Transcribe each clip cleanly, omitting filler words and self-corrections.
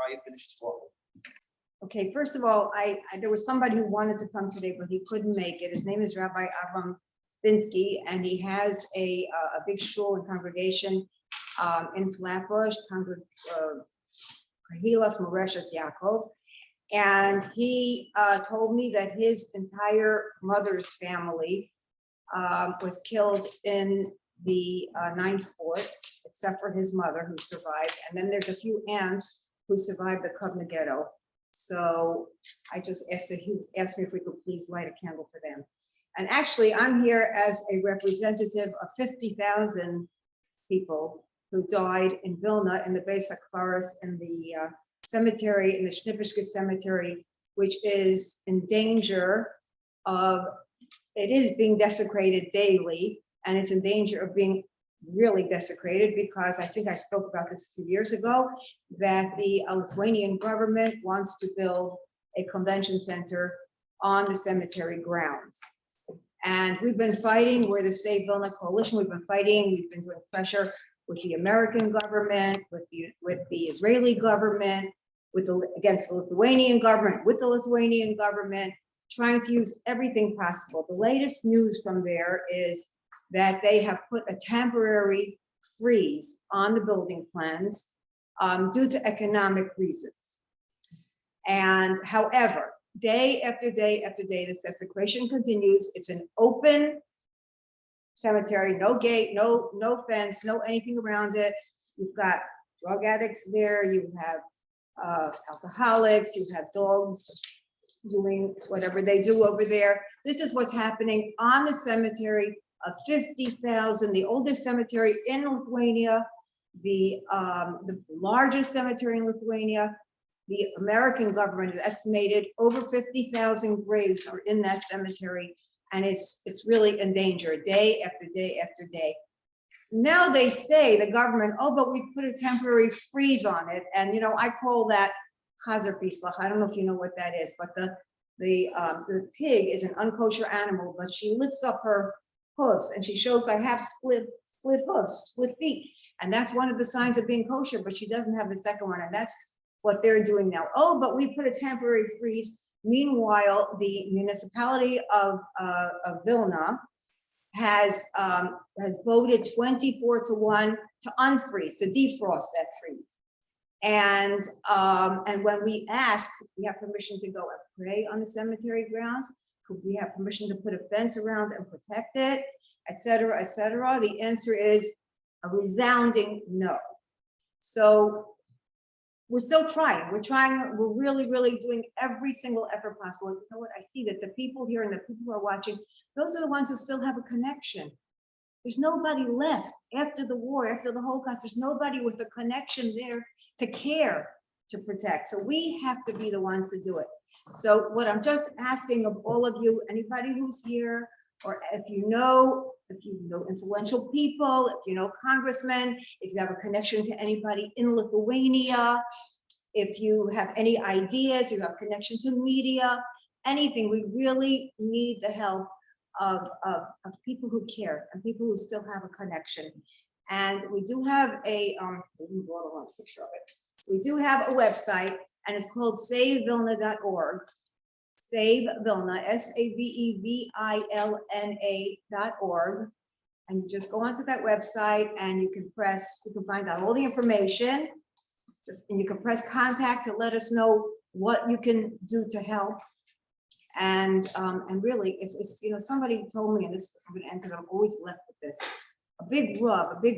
how you finish this off. Okay, first of all, there was somebody who wanted to come today, but he couldn't make it. His name is Rabbi Avram Binsky, and he has a big shul and congregation in Flatbush, Kahilas Moreshes Yaakov. And he told me that his entire mother's family was killed in the 9th Fort, except for his mother who survived. And then there's a few aunts who survived the Kovna ghetto. So I just asked him, he asked me if we could please light a candle for them. And actually, I'm here as a representative of 50,000 people who died in Vilna in the Beis Forest in the cemetery, in the Snipiskes cemetery, which is in danger of, it is being desecrated daily, and it's in danger of being really desecrated because I think I spoke about this a few years ago, that the Lithuanian government wants to build a convention center on the cemetery grounds. And we've been fighting, we're the Save Vilna Coalition, we've been fighting, we've been doing pressure with the American government, with the Israeli government, against the Lithuanian government, with the Lithuanian government, trying to use everything possible. The latest news from there is that they have put a temporary freeze on the building plans due to economic reasons. And however, day after day after day, this desecration continues. It's an open cemetery, no gate, no fence, no anything around it. You've got drug addicts there, you have alcoholics, you have dogs doing whatever they do over there. This is what's happening on the cemetery of 50,000, the oldest cemetery in Lithuania, the largest cemetery in Lithuania. The American government has estimated over 50,000 graves are in that cemetery, and it's really in danger day after day after day. Now they say, the government, oh, but we put a temporary freeze on it, and you know, I call that chazer pislach. I don't know if you know what that is, but the pig is an unkosher animal, but she lifts up her hooves and she shows I have split hooves, split feet, and that's one of the signs of being kosher, but she doesn't have the second one, and that's what they're doing now. Oh, but we put a temporary freeze. Meanwhile, the municipality of Vilna has voted 24-1 to unfreeze, to defrost that freeze. And when we asked, we have permission to go and pray on the cemetery grounds, could we have permission to put a fence around and protect it, et cetera, the answer is a resounding no. So we're still trying. We're really, really doing every single effort possible. You know what? I see that the people here and the people who are watching, those are the ones who still have a connection. There's nobody left after the war, after the Holocaust. There's nobody with a connection there to care, to protect. So we have to be the ones to do it. So what I'm just asking of all of you, anybody who's here, or if you know influential people, if you know congressmen, if you have a connection to anybody in Lithuania, if you have any ideas, you have connection to media, anything, we really need the help of people who care and people who still have a connection. And we do have a picture of it. We do have a website, and it's called SaveVilna.org. Save Vilna, SAVEVILNA.org. And you just go onto that website and you can find out all the information. And you can press contact to let us know what you can do to help. And really, it's you know, somebody told me, and this I'm gonna end because I'm always left with this. A big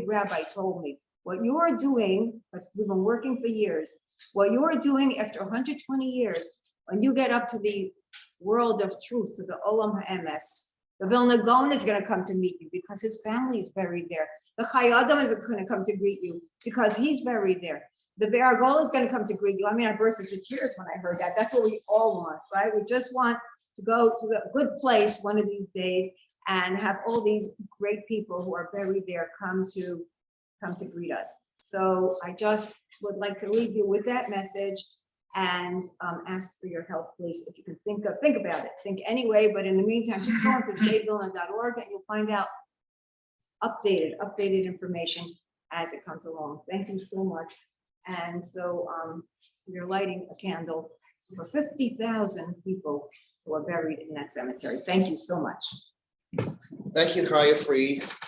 rabbi told me, what you're doing, because we've been working for years, what you're doing after 120 years, when you get up to the world of truth, to the Olam HaEmes, the Vilna Gaon is going to come to meet you because his family is buried there. The Chaya is going to come to greet you because he's buried there. The Be'argol is going to come to greet you. I mean, I burst into tears when I heard that. That's what we all want, right? We just want to go to a good place one of these days and have all these great people who are buried there come to greet us. So I just would like to leave you with that message and ask for your help, please. If you can think about it, think anyway. But in the meantime, just go into SaveVilna.org and you'll find out updated information as it comes along. Thank you so much. And so we are lighting a candle for 50,000 people who are buried in that cemetery. Thank you so much. Thank you, Chaya Fried.